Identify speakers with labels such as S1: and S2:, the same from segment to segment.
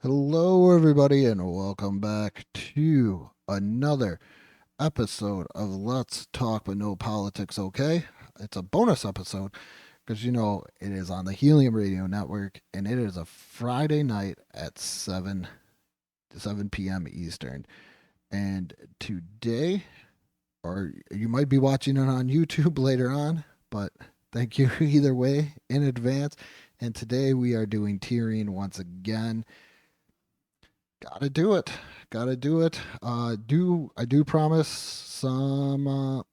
S1: Hello, everybody, and welcome back to another episode of Let's Talk But No Politics, okay? It's a bonus episode because it is on the Helium Radio Network and it is a Friday night at 7 p.m. Eastern. And today, or you might be watching it on YouTube later on, but thank you either way in advance. And today we are doing tiering once again. Gotta do it. Gotta do it. Do I do promise some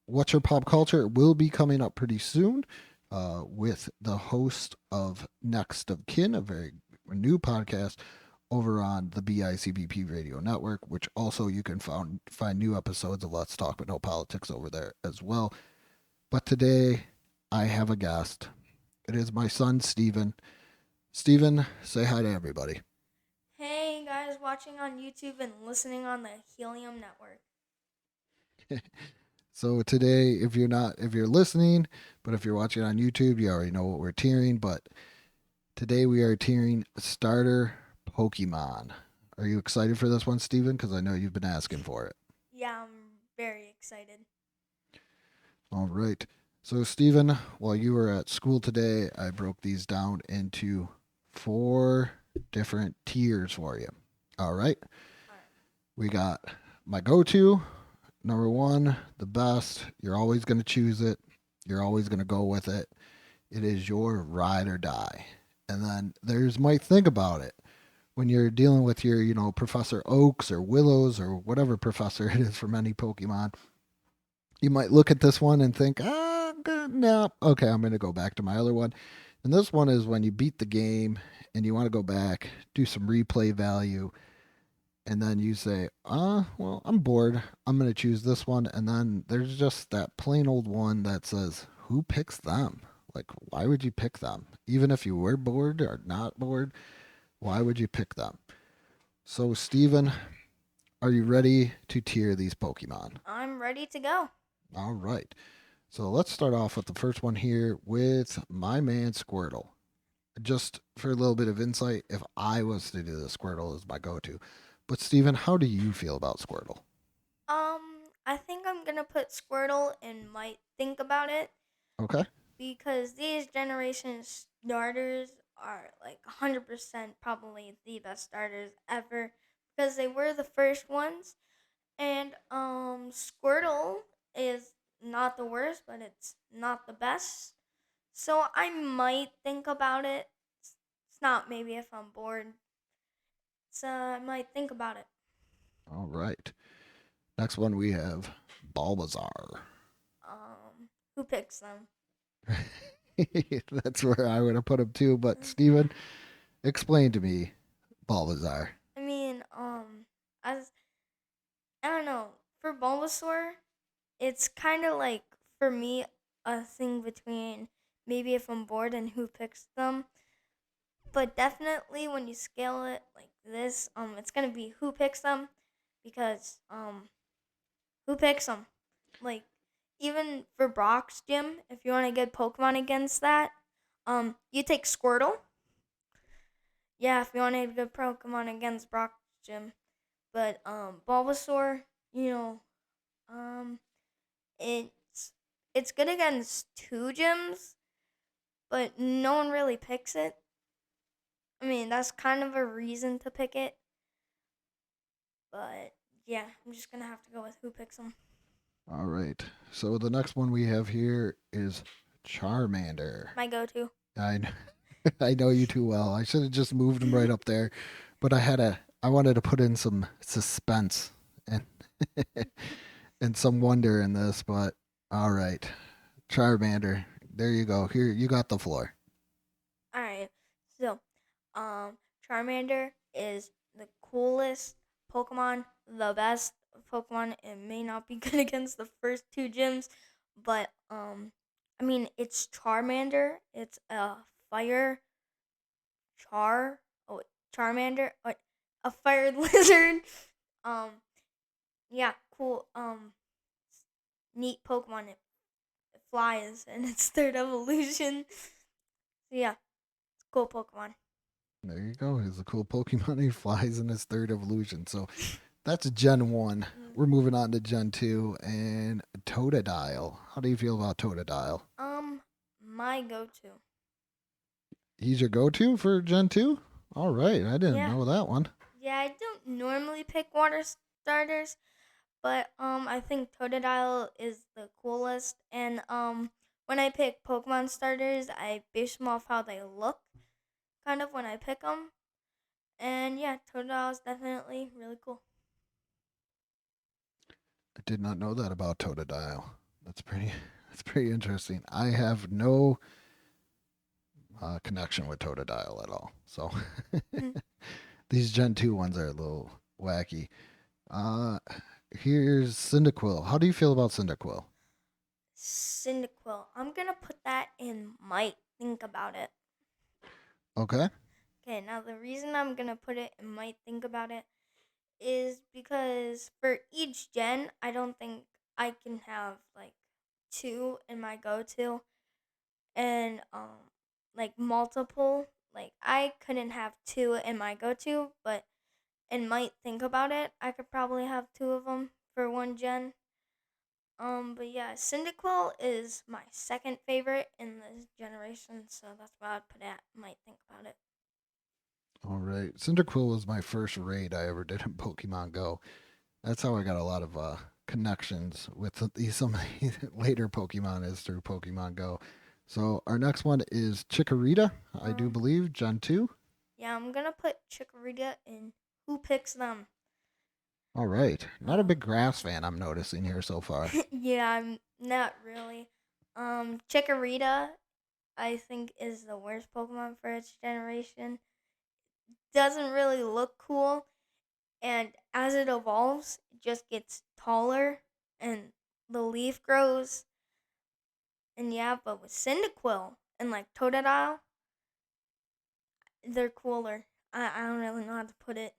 S1: what's your pop culture will be coming up pretty soon with the host of Next of Kin, a very new podcast over on the BICBP Radio Network, which also you can find new episodes of Let's Talk But No Politics over there as well. But today I have a guest. It is my son Steven. Steven, say hi to everybody.
S2: Hey guys, watching on YouTube and listening on the Helium Network.
S1: So today, if you're listening, but if you're watching on YouTube, you already know what we're tiering. But today we are tiering starter Pokemon. Are you excited for this one, Steven? Because I know you've been asking for it.
S2: Yeah, I'm very excited.
S1: All right. So, Steven, while you were at school today, I broke these down into four different tiers for you. All right.
S2: Alright.
S1: We got my go to, number one, the best. You're always going to choose it, you're always going to go with it. It is your ride or die. And then there's might think about it when you're dealing with your, Professor Oaks or Willows or whatever professor it is for many Pokemon. You might look at this one and think, no, okay, I'm going to go back to my other one. And this one is when you beat the game and you want to go back, do some replay value, and then you say, well, I'm bored. I'm going to choose this one. And then there's just that plain old one that says, who picks them? Like, why would you pick them? Even if you were bored or not bored, why would you pick them? So, Steven, are you ready to tier these Pokemon?
S2: I'm ready to go.
S1: All right. So, let's start off with the first one here with my man Squirtle. Just for a little bit of insight, if I was to do this, Squirtle is my go to. But, Steven, how do you feel about Squirtle?
S2: I think I'm gonna put Squirtle and might think about it
S1: Okay.
S2: because these generation starters are like 100% probably the best starters ever because they were the first ones. And Squirtle is not the worst, but it's not the best. So I might think about it. It's not maybe if I'm bored. So I might think about it.
S1: All right. Next one we have Bulbasaur.
S2: Who picks them?
S1: That's where I would have put him too. But Steven, explain to me Bulbasaur.
S2: I mean, as I don't know, for Bulbasaur, it's kind of like for me a thing between maybe if I'm bored and who picks them. But definitely when you scale it like this, it's gonna be who picks them because who picks them? Like even for Brock's gym, if you want to get Pokemon against that, you take Squirtle. Yeah, if you want to get a good Pokemon against Brock's gym, but Bulbasaur, you know, um, it's it's good against two gyms, but no one really picks it. I mean, that's kind of a reason to pick it, but yeah, I'm just gonna have to go with who picks them.
S1: All right. So the next one we have here is Charmander.
S2: My go-to.
S1: I I know you too well. I should have just moved him right up there, but I wanted to put in some suspense and and some wonder in this, but all right. Charmander. There you go. Here, you got the floor.
S2: All right, so Charmander is the coolest Pokemon, the best Pokemon. It may not be good against the first two gyms, but I mean it's Charmander. It's a fire char. Oh, Charmander. A fire lizard. Um, yeah, cool. Neat Pokemon. It flies, and its third evolution. So yeah, it's cool Pokemon.
S1: There you go. He's a cool Pokemon. He flies in his third evolution. So that's Gen 1.
S2: Mm.
S1: We're moving on to Gen 2 and Totodile. How do you feel about Totodile?
S2: Um, my go-to.
S1: He's your go to for Gen 2? All right. I didn't
S2: Yeah,
S1: know that one.
S2: yeah. I don't normally pick water starters, but I think Totodile is the coolest. And when I pick Pokemon starters, I base them off how they look, kind of when I pick them. And yeah, Totodile is definitely really cool.
S1: I did not know that about Totodile. That's pretty. That's pretty interesting. I have no connection with Totodile at all. So these Gen 2 ones are a little wacky. Uh, here's Cyndaquil. How do you feel about Cyndaquil?
S2: Cyndaquil. I'm gonna put that in might think about it.
S1: Okay.
S2: Okay, now the reason I'm gonna put it in might think about it is because for each gen, I don't think I can have like two in my go to and like multiple. Like I couldn't have two in my go to, but and might think about it. I could probably have two of them for one gen. But yeah, Cyndaquil is my second favorite in this generation, so that's why I'd put it. Might think about it.
S1: All right. Cyndaquil was my first raid I ever did in Pokemon Go. That's how I got a lot of connections with some of the later Pokemon is through Pokemon Go. So our next one is Chikorita, I do
S2: Um,
S1: believe, Gen 2.
S2: yeah, I'm gonna put Chikorita in. Who picks them?
S1: All right. Not a
S2: Uh,
S1: big grass fan I'm noticing here so far.
S2: yeah, I'm not really. Chikorita, I think, is the worst Pokemon for its generation. Doesn't really look cool, and as it evolves, it just gets taller, and the leaf grows. And yeah, but with Cyndaquil and like Totodile, they're cooler. I don't really know how to put it.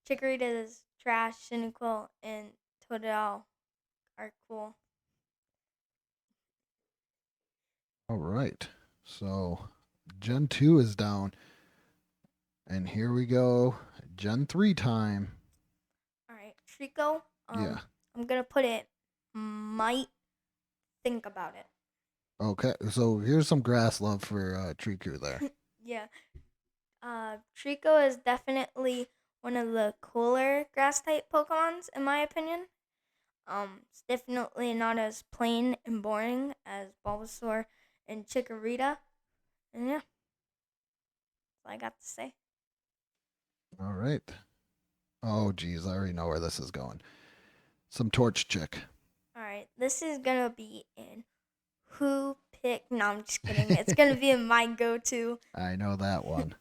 S2: Chikorita is trash, Cyndaquil and Totodile are cool.
S1: All right. So Gen 2 is down. And here we go. Gen 3 time.
S2: All right, Trico.
S1: Yeah.
S2: I'm gonna put it. Might think about
S1: Okay. So here's some grass love for Triku there.
S2: it. Yeah. Trico is definitely one of the cooler grass type Pokemons in my opinion. It's definitely not as plain and boring as Bulbasaur and Chikorita. And yeah, that's all I got to say.
S1: All right. Oh, geez. I already know where this is going. Some Torch Chick.
S2: All right, this is gonna be in who picked. No, I'm just kidding. It's gonna be in my go-to.
S1: I know that one.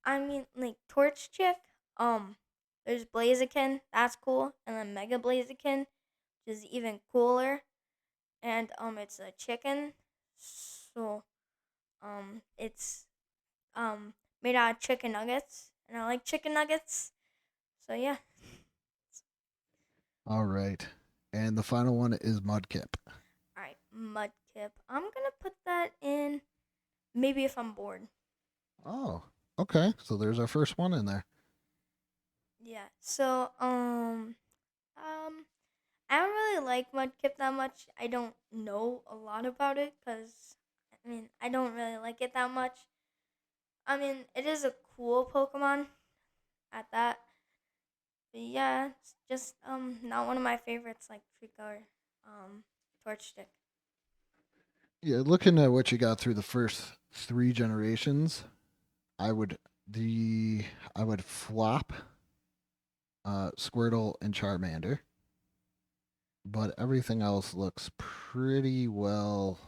S2: I mean, like Torch Chick. There's Blaziken. That's cool, and then Mega Blaziken, which is even cooler. And it's a chicken, so it's made out of chicken nuggets, and I like chicken nuggets. So yeah.
S1: All right. And the final one is Mudkip.
S2: All right, Mudkip. I'm gonna put that in. Maybe if I'm bored.
S1: Oh, okay. So there's our first one in there.
S2: Yeah. So I don't really like Mudkip that much. I don't know a lot about it because I mean I don't really like it that much. I mean it is a cool Pokemon at that. But yeah, it's just not one of my favorites like Trico or Torch Stick.
S1: Yeah, looking at what you got through the first three generations, I would the I would flop Squirtle and Charmander, but everything else looks pretty well.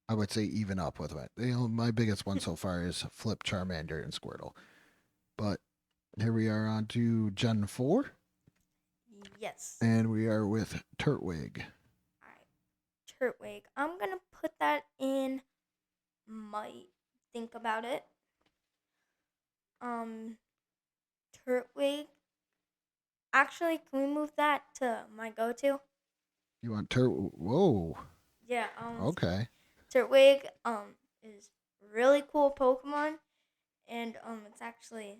S1: I would say even up with it. My biggest one so far is Flip Charmander and Squirtle. But here we are on to Gen 4,
S2: Yes.
S1: and we are with Turtwig.
S2: Alright. Turtwig. I'm gonna put that in might think about it. Um Turtwig. Actually, can we move that to my go to?
S1: You want Whoa.
S2: Yeah,
S1: Okay.
S2: Turtwig is really cool Pokemon, and it's actually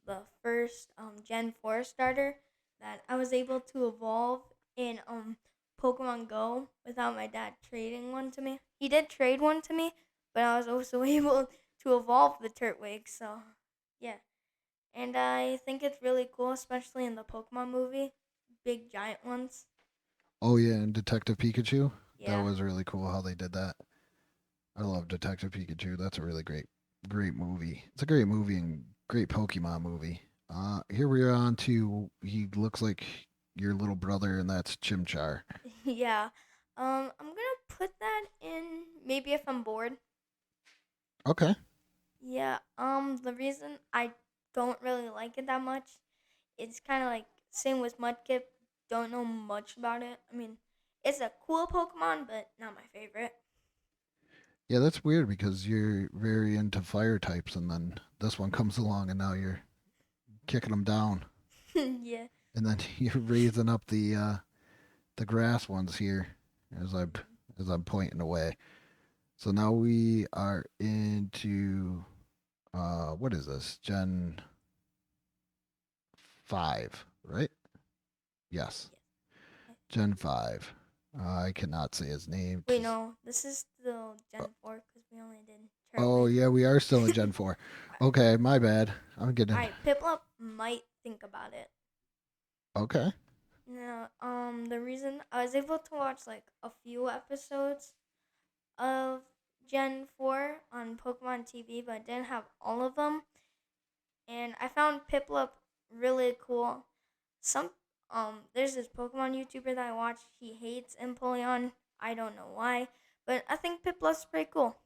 S2: the first Gen 4 starter that I was able to evolve in Pokemon Go without my dad trading one to me. He did trade one to me, but I was also able to evolve the Turtwig. So yeah, and I think it's really cool, especially in the Pokemon movie, big giant ones.
S1: Oh yeah, and Detective Pikachu. That
S2: Yeah,
S1: was really cool how they did that. I love Detective Pikachu. That's a really great movie. It's a great movie and great Pokemon movie. Here we are on to he looks like your little brother, and that's Chimchar.
S2: yeah. I'm gonna put that in maybe if I'm bored.
S1: Okay.
S2: Yeah, the reason I don't really like it that much, it's kind of like same with Mudkip. Don't know much about it. I mean, it's a cool Pokemon, but not my favorite.
S1: Yeah, that's weird because you're very into fire types, and then this one comes along, and now you're kicking them down,
S2: Yeah.
S1: and then you're raising up the grass ones here as I as I'm pointing away. So now we are into what is this? Gen 5, right? Yes.
S2: Yes.
S1: Gen 5. I cannot say his name.
S2: Wait, no, this is still Gen 4 because we only did
S1: Oh,
S2: Turtwig.
S1: yeah, we are still in Gen 4.
S2: Alright.
S1: Okay, my bad. I'm getting.
S2: Alright, Piplup might think about it.
S1: Okay.
S2: No, the reason I was able to watch like a few episodes of Gen 4 on Pokemon TV, but I didn't have all of them. And I found Piplup really cool. Some there's this Pokemon YouTuber that I watch. He hates Empoleon. I don't know why, but I think Piplup's pretty cool.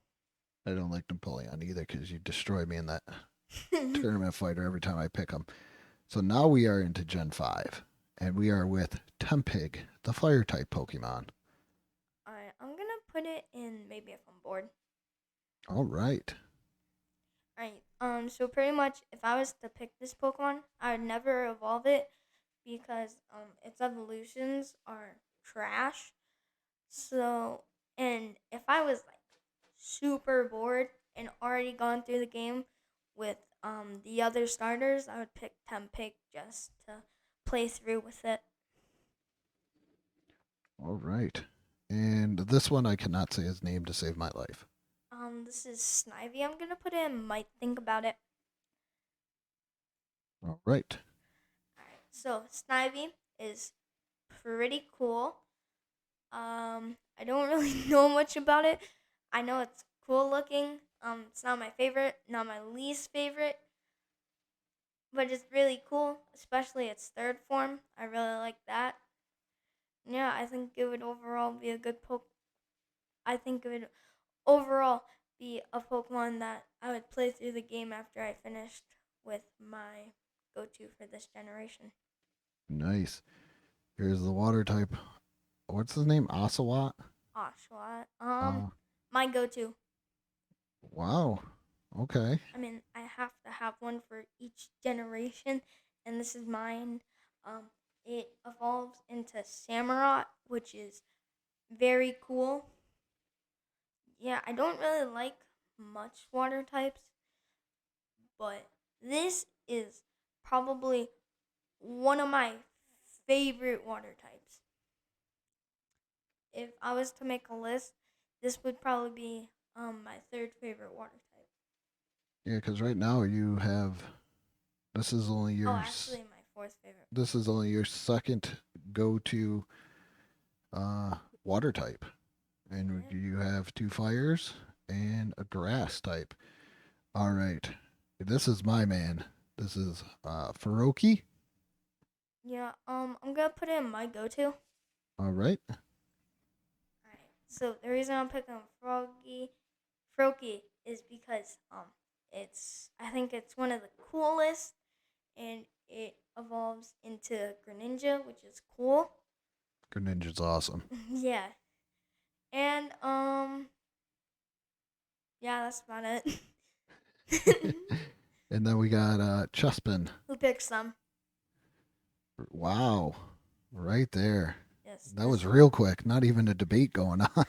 S1: I don't like Napoleon either because you destroy me in that tournament fighter every time I pick him. So now we are into Gen 5, and we are with Tempig, the fire type Pokemon.
S2: Alright, I'm gonna put it in maybe if I'm bored.
S1: All right.
S2: Alright, so pretty much if I was to pick this Pokemon, I would never evolve it because its evolutions are trash. So, and if I was like super bored and already gone through the game with the other starters, I would pick Tempig just to play through with it.
S1: All right. And this one I cannot say his name to save my life.
S2: This is Snivy. I'm gonna put in. Might think about it.
S1: All right.
S2: All right. So Snivy is pretty cool. I don't really know much about it. I know it's cool looking. It's not my favorite, not my least favorite, but it's really cool, especially its third form. I really like that. Yeah, I think it would overall be a good poke. I think it would overall be a Pokemon that I would play through the game after I finished with my go-to for this generation.
S1: Nice. Here's the water type. What's his name? Ocelot?
S2: Oshawott.
S1: Uh,
S2: My go-to.
S1: wow. Okay.
S2: I mean, I have to have one for each generation, and this is mine. It evolves into Samurott, which is very cool. Yeah, I don't really like much water types, but this is probably one of my favorite water types. If I was to make a list, this would probably be my third favorite water type.
S1: Yeah, because right now you have this is only
S2: Oh,
S1: your
S2: actually, my fourth favorite.
S1: this is only your second go-to uh, water type, and
S2: Yeah.
S1: you have two fires and a grass type. All right, this is my man. This is Faroki.
S2: Yeah. I'm gonna put in my go-to.
S1: All right,
S2: Alright. So the reason I'm picking Froakie is because I think it's one of the coolest, and it evolves into Greninja, which is cool.
S1: Greninja's awesome.
S2: Yeah. And yeah, that's about it.
S1: And then we got Chespin.
S2: Who picks them?
S1: Wow, right there.
S2: Yes,
S1: That
S2: this
S1: was
S2: one.
S1: real quick. Not even a debate going on.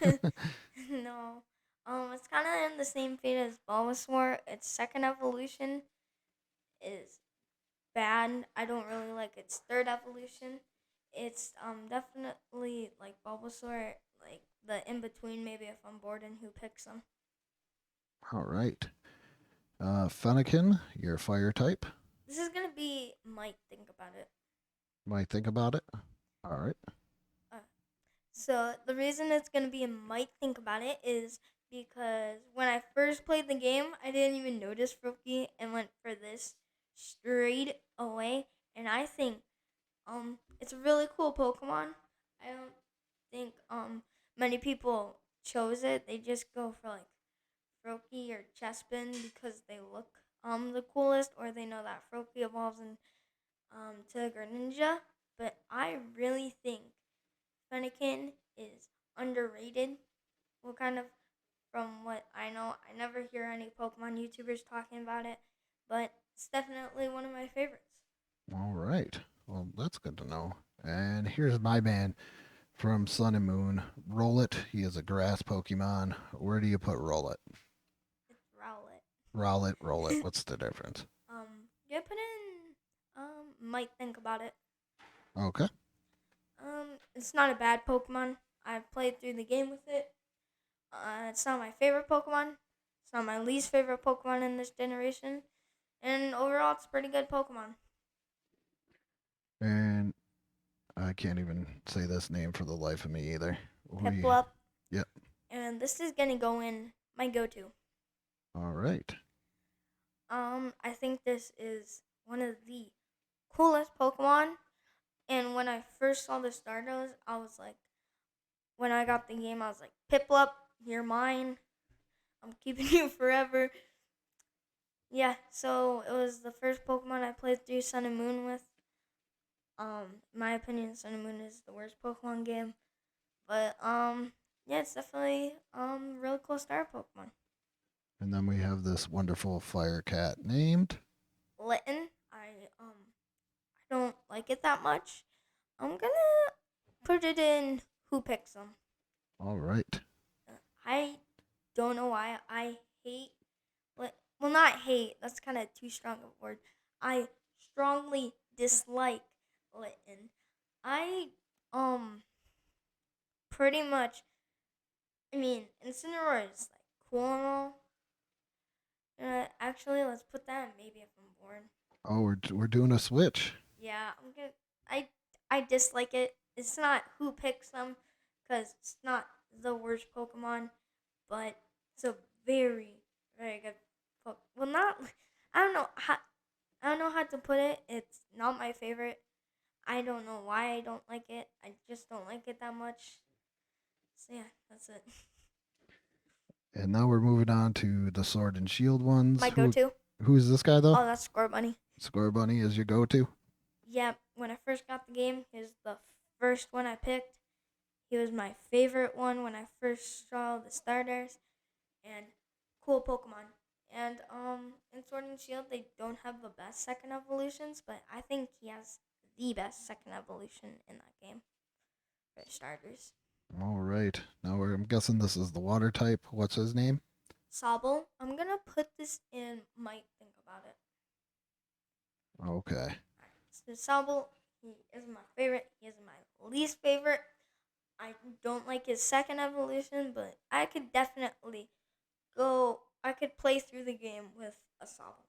S2: No. It's kind of in the same fate as Bulbasaur. Its second evolution is bad. I don't really like its third evolution. It's definitely like Bulbasaur, like the in between. Maybe if I'm bored and who picks them.
S1: All right. Fennekin, your fire type.
S2: This is gonna be might think about it.
S1: Might think about it. All right.
S2: Uh, so the reason it's gonna be a might think about it is because when I first played the game, I didn't even notice Froakie and went for this straight away. And I think it's a really cool Pokemon. I don't think many people chose it. They just go for like Froakie or Chespin because they look the coolest, or they know that Froakie evolves in to Greninja. But I really think Fennekin is underrated. Well, kind of from what I know, I never hear any Pokemon YouTubers talking about it, but it's definitely one of my favorites.
S1: All right. Well, that's good to know. And here's my man from Sun and Moon, Rollit. He is a grass Pokemon. Where do you put Rollit?
S2: It's Rowlet.
S1: Rowlet, Rollit. What's the difference?
S2: Yeah, put in might think about it.
S1: Okay.
S2: It's not a bad Pokemon. I've played through the game with it. It's not my favorite Pokemon. It's not my least favorite Pokemon in this generation. And overall, it's a pretty good Pokemon.
S1: And I can't even say this name for the life of me either.
S2: Piplup.
S1: Yep.
S2: And this is gonna go in my go-to.
S1: All right.
S2: I think this is one of the coolest Pokemon. And when I first saw the starters, I was like, when I got the game, I was like, Piplup, you're mine. I'm keeping you forever. Yeah, so it was the first Pokemon I played through Sun and Moon with. In my opinion, Sun and Moon is the worst Pokemon game. But yeah, it's definitely really cool star Pokemon.
S1: And then we have this wonderful fire cat named.
S2: Litten, I don't like it that much. I'm gonna put it in who picks them.
S1: All right.
S2: I don't know why I hate. Well, not hate. That's kind of too strong of a word. I strongly dislike Litten. I pretty much. I mean, Incineroar is like cool and all. Actually, let's put that in maybe if I'm bored.
S1: Oh, we're doing a switch.
S2: Yeah, I'm gonna. I dislike it. It's not who picks them, because it's not the worst Pokemon, but it's a very very good. Well, not. I don't know how. I don't know how to put it. It's not my favorite. I don't know why I don't like it. I just don't like it that much. So yeah, that's it.
S1: And now we're moving on to the Sword and Shield ones.
S2: My go-to.
S1: Who's this guy though?
S2: Oh, that's Scorbunny.
S1: Scorbunny is your go-to.
S2: Yeah, when I first got the game, he was the first one I picked. He was my favorite one when I first saw the starters, and cool Pokemon. And in Sword and Shield, they don't have the best second evolutions, but I think he has the best second evolution in that game for starters.
S1: All right. Now I'm guessing this is the water type. What's his name?
S2: Sobble, I'm gonna put this in. Might think about it.
S1: Okay.
S2: Alright, so Sobble, he is my favorite. He is my least favorite. I don't like his second evolution, but I could definitely go. I could play through the game with a Sobble.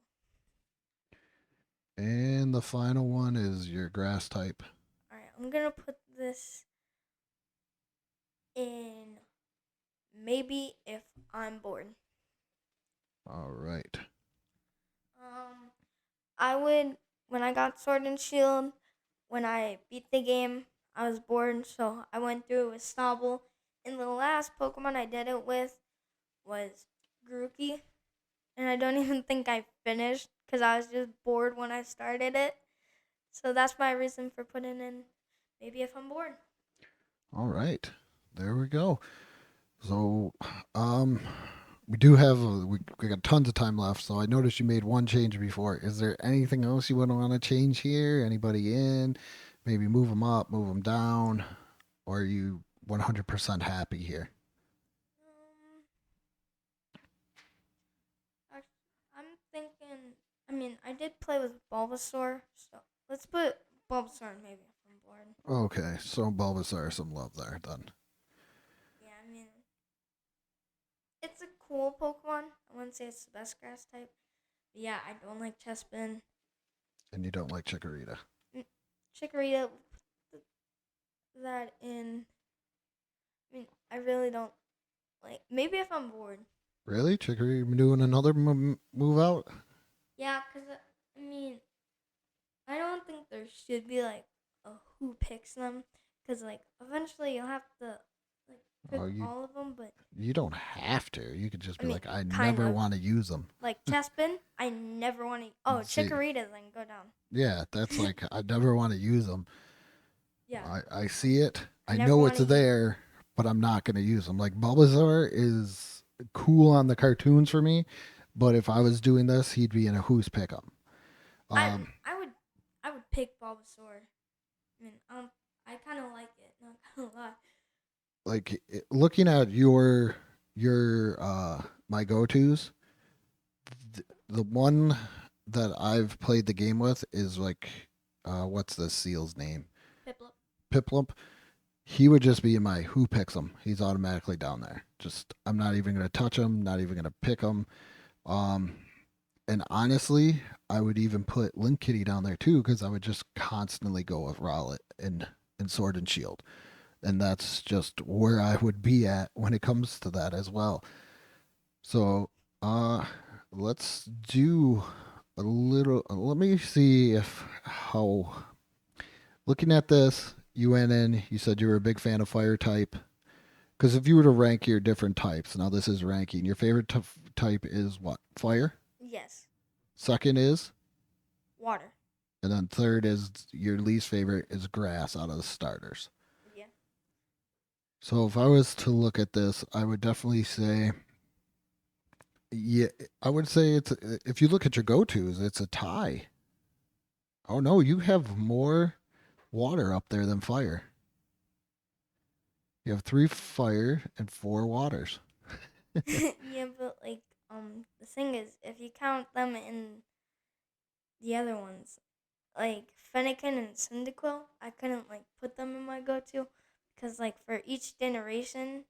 S1: And the final one is your grass type.
S2: All right, I'm gonna put this in maybe if I'm bored.
S1: All right.
S2: I would when I got Sword and Shield. When I beat the game, I was bored, so I went through it with Snobble. And the last Pokemon I did it with was Grookey, and I don't even think I finished because I was just bored when I started it. So that's my reason for putting in maybe if I'm bored.
S1: All right. There we go. So, we do have we got tons of time left. So I noticed you made one change before. Is there anything else you would want to change here? Anybody in? Maybe move them up, move them down, or are you 100% happy here?
S2: did play with Bulbasaur, so let's put Bulbasaur in maybe if I'm bored.
S1: Okay, so Bulbasaur, some love there then.
S2: Yeah, I mean, it's a cool Pokemon. I wouldn't say it's the best grass type. But yeah, I don't like Chespin.
S1: And you don't like Chikorita.
S2: Chikorita, that in. I mean, I really don't like. Maybe if I'm bored.
S1: Really? Chikorita doing another move out?
S2: Yeah, because, I mean, I don't think there should be like a who picks them. Because, like, eventually you'll have to, like, pick
S1: Oh,
S2: all of them, but
S1: you don't have to. You could just
S2: I
S1: be
S2: mean,
S1: like, I
S2: kind
S1: never
S2: of.
S1: want to use them.
S2: Like Chespin, I never want to. Oh,
S1: See,
S2: Chikorita, then go down.
S1: yeah, that's like, I never want to use them.
S2: Yeah,
S1: I see it.
S2: I
S1: I
S2: never
S1: know
S2: want
S1: it's
S2: to.
S1: there, but I'm not going to use them. Like Bulbasaur is cool on the cartoons for me, but if I was doing this, he'd be in a who's pick 'em.
S2: I
S1: Um,
S2: I would I would pick Bulbasaur. I mean, I kind of like it. Not gonna lie.
S1: like looking at your my go tos, the one that I've played the game with is like, what's the seal's name?
S2: Piplup.
S1: Piplup. He would just be in my who picks him. He's automatically down there. Just I'm not even gonna touch him. Not even gonna pick him. Um, and honestly, I would even put Link Kitty down there too because I would just constantly go with Rowlet and Sword and Shield, and that's just where I would be at when it comes to that as well. So, uh, let's do a little. Let me see if how. Looking at this, you went in. You said you were a big fan of Fire type. Because if you were to rank your different types, now this is ranking. Your favorite type is what? Fire.
S2: Yes.
S1: Second is,
S2: Water.
S1: and then third is your least favorite is grass out of the starters.
S2: Yeah.
S1: So if I was to look at this, I would definitely say, yeah, I would say it's if you look at your go tos, it's a tie. Oh no, you have more water up there than fire. You have 3 fire and 4 waters.
S2: Yeah, but like the thing is, if you count them in the other ones, like Fennekin and Cyndaquil, I couldn't like put them in my go-to because like for each generation,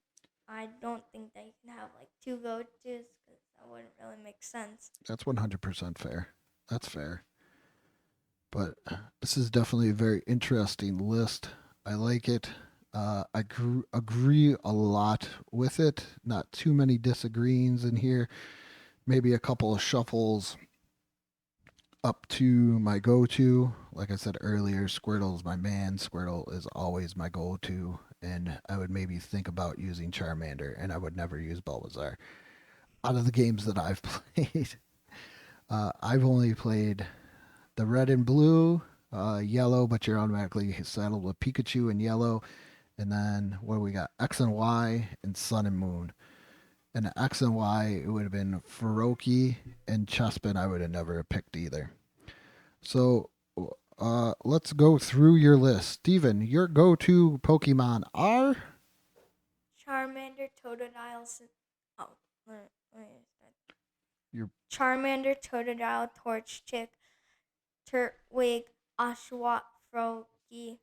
S2: I don't think that you can have like two go-tos because that wouldn't really make sense.
S1: That's 100% fair. That's fair. But this is definitely a very interesting list. I like it. I agree a lot with it. Not too many disagreements in here. Maybe a couple of shuffles up to my go to. Like I said earlier, Squirtle is my man. Squirtle is always my go to. And I would maybe think about using Charmander, and I would never use Bulbasaur. Out of the games that I've played, I've only played the red and blue, yellow, but you're automatically saddled with Pikachu and yellow. And then what do we got? X and Y and Sun and Moon. And X and Y, it would have been Faroki and Chespin. I would have never picked either. So let's go through your list. Steven, your go to Pokemon are?
S2: Charmander, Totodile, oh, let me start.
S1: Your
S2: Charmander, Totodile, Torchic, Turtwig, Oshawott, Froakie,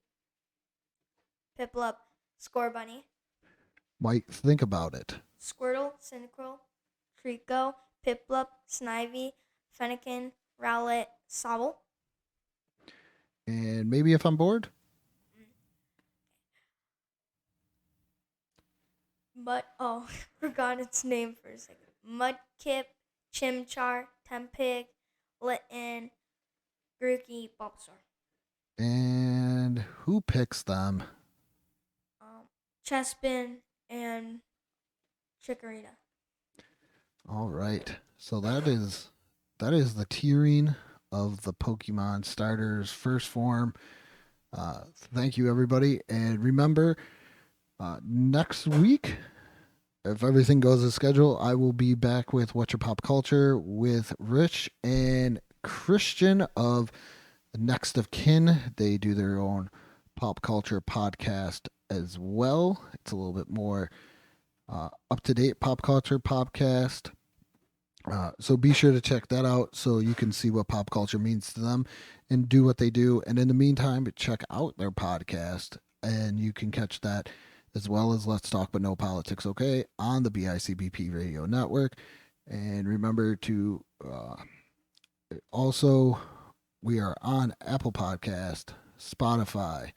S2: Piplup, Scorbunny,
S1: might think about it.
S2: Squirtle, Cyndaquil, Trico, Piplup, Snivy, Fennekin, Rowlet, Sobble.
S1: And maybe if I'm bored?
S2: But, oh, forgot its name for a second. Mudkip, Chimchar, Tempig, Litten, Grookey, Bulbasaur.
S1: And who picks them?
S2: Chespin, and Chikorita.
S1: All right. So that is the tiering of the Pokemon starters first form. Thank you everybody, and remember, next week, if everything goes as scheduled, I will be back with What's Your Pop Culture with Rich and Christian of Next of Kin. They do their own pop culture podcast as well. It's a little bit more up to date pop culture podcast. So be sure to check that out so you can see what pop culture means to them and do what they do. And in the meantime, check out their podcast and you can catch that as well as Let's Talk But No Politics, okay, on the BICBP radio network. And remember to also, we are on Apple Podcast, Spotify,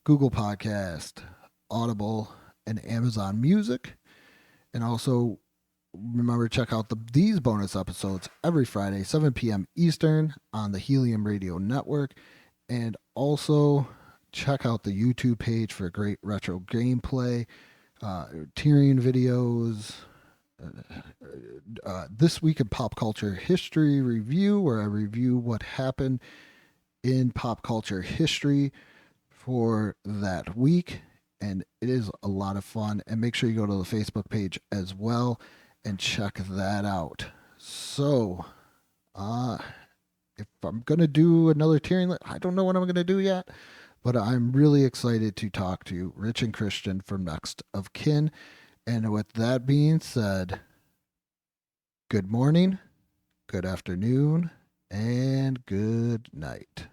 S1: Google Podcast, Audible, and Amazon Music. And also, remember to check out these bonus episodes every Friday, 7 p.m. Eastern on the Helium Radio Network. And also, check out the YouTube page for great retro gameplay, Tyrion videos, This Week in Pop Culture History review, where I review what happened in pop culture history for that week. And it is a lot of fun. And make sure you go to the Facebook page as well and check that out. So, if I'm going to do another Tyrion, I don't know what I'm going to do yet, but I'm really excited to talk to Rich and Christian from Next of Kin. And with that being said, good morning, good afternoon, and good night.